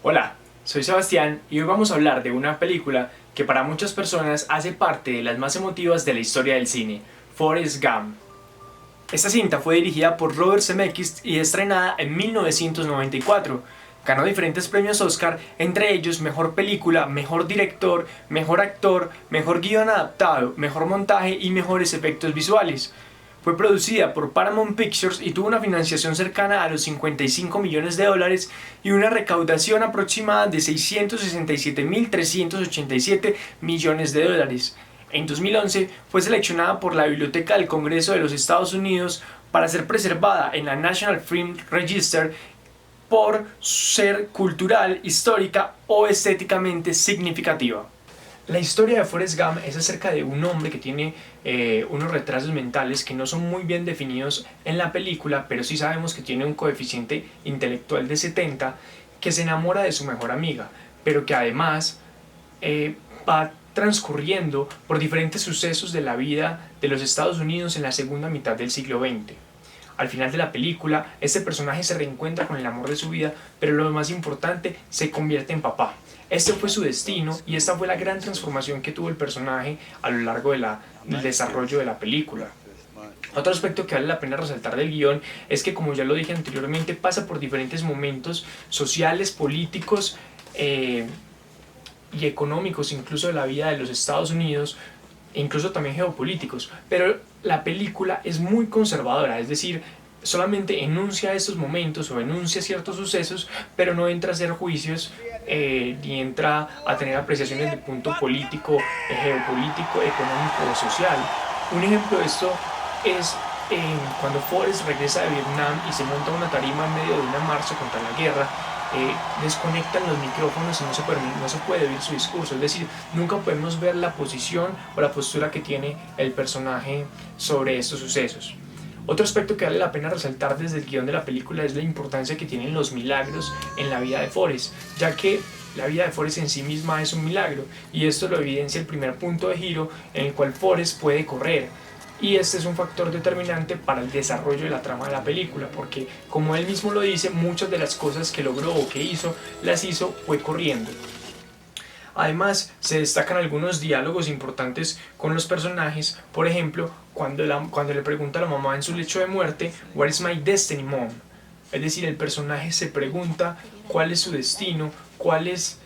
Hola, soy Sebastián y hoy vamos a hablar de una película que para muchas personas hace parte de las más emotivas de la historia del cine, Forrest Gump. Esta cinta fue dirigida por Robert Zemeckis y estrenada en 1994. Ganó diferentes premios Oscar, entre ellos Mejor Película, Mejor Director, Mejor Actor, Mejor Guión Adaptado, Mejor Montaje y Mejores Efectos Visuales. Fue producida por Paramount Pictures y tuvo una financiación cercana a los 55 millones de dólares y una recaudación aproximada de 667.387 millones de dólares. En 2011 fue seleccionada por la Biblioteca del Congreso de los Estados Unidos para ser preservada en la National Film Register por ser cultural, histórica o estéticamente significativa. La historia de Forrest Gump es acerca de un hombre que tiene unos retrasos mentales que no son muy bien definidos en la película, pero sí sabemos que tiene un coeficiente intelectual de 70, que se enamora de su mejor amiga, pero que además va transcurriendo por diferentes sucesos de la vida de los Estados Unidos en la segunda mitad del siglo XX. Al final de la película, este personaje se reencuentra con el amor de su vida, pero lo más importante, se convierte en papá. Este fue su destino y esta fue la gran transformación que tuvo el personaje a lo largo del desarrollo de la película. Otro aspecto que vale la pena resaltar del guión es que, como ya lo dije anteriormente, pasa por diferentes momentos sociales, políticos y económicos, incluso de la vida de los Estados Unidos, e incluso también geopolíticos, pero la película es muy conservadora, es decir, solamente enuncia estos momentos o enuncia ciertos sucesos, pero no entra a hacer juicios ni entra a tener apreciaciones de punto político, geopolítico, económico o social. Un ejemplo de esto es cuando Forrest regresa de Vietnam y se monta una tarima en medio de una marcha contra la guerra. Desconectan los micrófonos y no se puede oír su discurso, es decir, nunca podemos ver la posición o la postura que tiene el personaje sobre estos sucesos. Otro aspecto que vale la pena resaltar desde el guión de la película es la importancia que tienen los milagros en la vida de Forrest, ya que la vida de Forrest en sí misma es un milagro, y esto lo evidencia el primer punto de giro en el cual Forrest puede correr. Y este es un factor determinante para el desarrollo de la trama de la película, porque como él mismo lo dice, muchas de las cosas que logró o que hizo, las hizo fue corriendo. Además, se destacan algunos diálogos importantes con los personajes, por ejemplo, cuando le pregunta a la mamá en su lecho de muerte, "What is my destiny, mom?". Es decir, el personaje se pregunta cuál es su destino, cuál es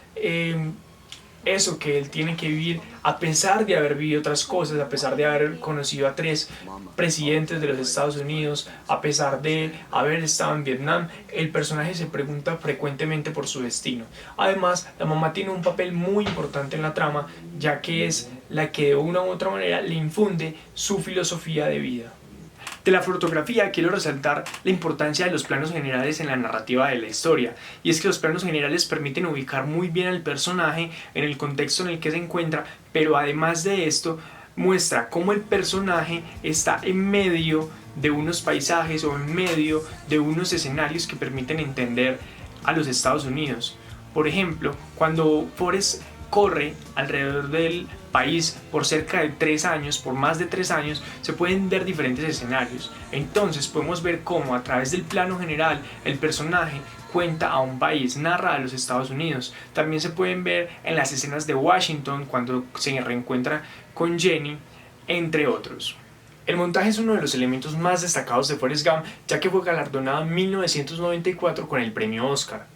eso que él tiene que vivir, a pesar de haber vivido otras cosas, a pesar de haber conocido a 3 presidentes de los Estados Unidos, a pesar de haber estado en Vietnam. El personaje se pregunta frecuentemente por su destino. Además, la mamá tiene un papel muy importante en la trama, ya que es la que de una u otra manera le infunde su filosofía de vida. De la fotografía quiero resaltar la importancia de los planos generales en la narrativa de la historia, y es que los planos generales permiten ubicar muy bien al personaje en el contexto en el que se encuentra, pero además de esto muestra cómo el personaje está en medio de unos paisajes o en medio de unos escenarios que permiten entender a los Estados Unidos. Por ejemplo, cuando Forrest corre alrededor del país por cerca de 3 años, por más de 3 años, se pueden ver diferentes escenarios. Entonces podemos ver cómo a través del plano general el personaje cuenta a un país, narra a los Estados Unidos. También se pueden ver en las escenas de Washington cuando se reencuentra con Jenny, entre otros. El montaje es uno de los elementos más destacados de Forrest Gump, ya que fue galardonado en 1994 con el premio Oscar.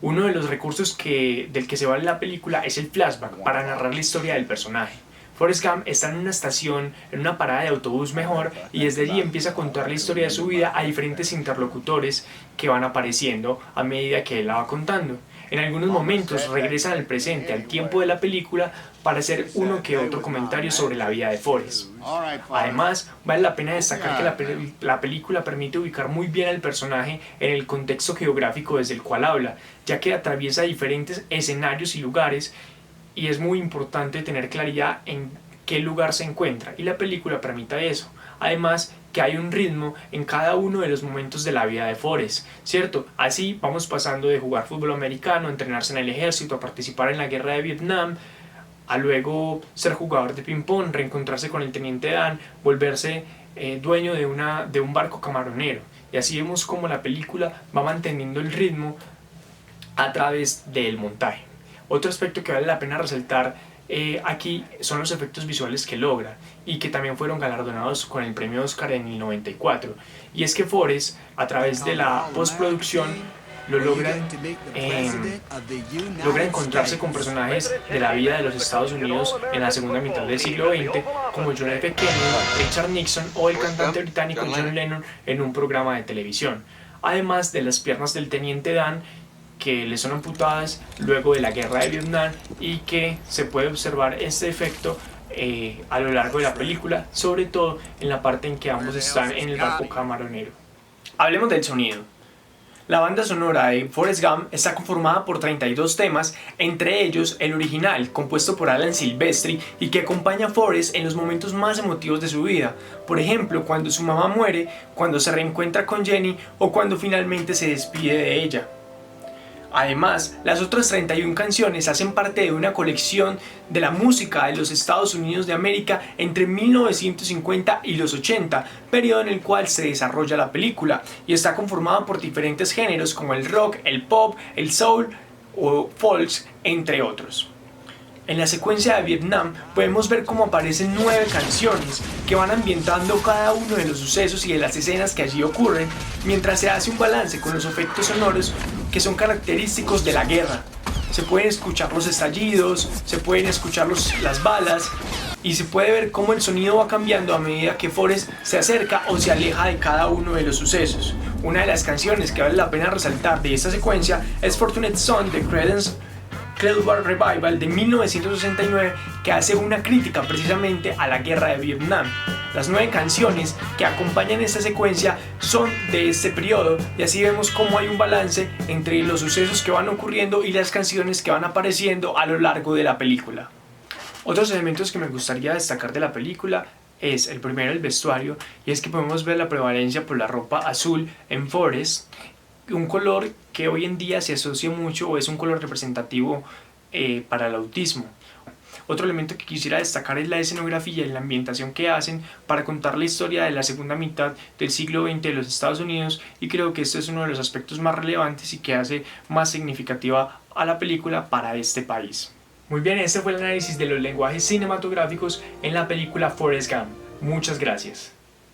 Uno de los recursos del que se vale la película es el flashback para narrar la historia del personaje. Forrest Gump está en una estación, en una parada de autobús mejor, y desde allí empieza a contar la historia de su vida a diferentes interlocutores que van apareciendo a medida que él la va contando. En algunos momentos regresa al presente, al tiempo de la película, para hacer uno que otro comentario sobre la vida de Forrest. Además, vale la pena destacar que la película permite ubicar muy bien al personaje en el contexto geográfico desde el cual habla, ya que atraviesa diferentes escenarios y lugares, y es muy importante tener claridad en qué lugar se encuentra, y la película permite eso. Además, que hay un ritmo en cada uno de los momentos de la vida de Forrest, ¿cierto? Así vamos pasando de jugar fútbol americano, entrenarse en el ejército, a participar en la guerra de Vietnam, a luego ser jugador de ping-pong, reencontrarse con el teniente Dan, volverse dueño de un barco camaronero. Y así vemos cómo la película va manteniendo el ritmo a través del montaje. Otro aspecto que vale la pena resaltar aquí son los efectos visuales que logra y que también fueron galardonados con el premio Oscar en el 94. Y es que Forrest, a través de la postproducción, logra encontrarse con personajes de la vida de los Estados Unidos en la segunda mitad del siglo XX, como John F. Kennedy, Richard Nixon o el cantante británico John Lennon en un programa de televisión, además de las piernas del teniente Dan, que le son amputadas luego de la guerra de Vietnam, y que se puede observar este efecto a lo largo de la película, sobre todo en la parte en que ambos están en el barco camaronero. Hablemos del sonido. La banda sonora de Forrest Gump está conformada por 32 temas, entre ellos el original, compuesto por Alan Silvestri y que acompaña a Forrest en los momentos más emotivos de su vida, por ejemplo cuando su mamá muere, cuando se reencuentra con Jenny o cuando finalmente se despide de ella. Además, las otras 31 canciones hacen parte de una colección de la música de los Estados Unidos de América entre 1950 y los 80, periodo en el cual se desarrolla la película, y está conformada por diferentes géneros como el rock, el pop, el soul o folk, entre otros. En la secuencia de Vietnam podemos ver cómo aparecen 9 canciones que van ambientando cada uno de los sucesos y de las escenas que allí ocurren, mientras se hace un balance con los efectos sonoros que son característicos de la guerra. Se pueden escuchar los estallidos, se pueden escuchar las balas y se puede ver cómo el sonido va cambiando a medida que Forrest se acerca o se aleja de cada uno de los sucesos. Una de las canciones que vale la pena resaltar de esta secuencia es Fortunate Son de Creedence Clearwater Revival de 1969, que hace una crítica precisamente a la guerra de Vietnam. Las 9 canciones que acompañan esta secuencia son de este periodo, y así vemos cómo hay un balance entre los sucesos que van ocurriendo y las canciones que van apareciendo a lo largo de la película. Otros elementos que me gustaría destacar de la película es el primero, el vestuario, y es que podemos ver la prevalencia por la ropa azul en Forrest, un color que hoy en día se asocia mucho o es un color representativo para el autismo. Otro elemento que quisiera destacar es la escenografía y la ambientación que hacen para contar la historia de la segunda mitad del siglo XX de los Estados Unidos, y creo que esto es uno de los aspectos más relevantes y que hace más significativa a la película para este país. Muy bien, este fue el análisis de los lenguajes cinematográficos en la película Forrest Gump. Muchas gracias.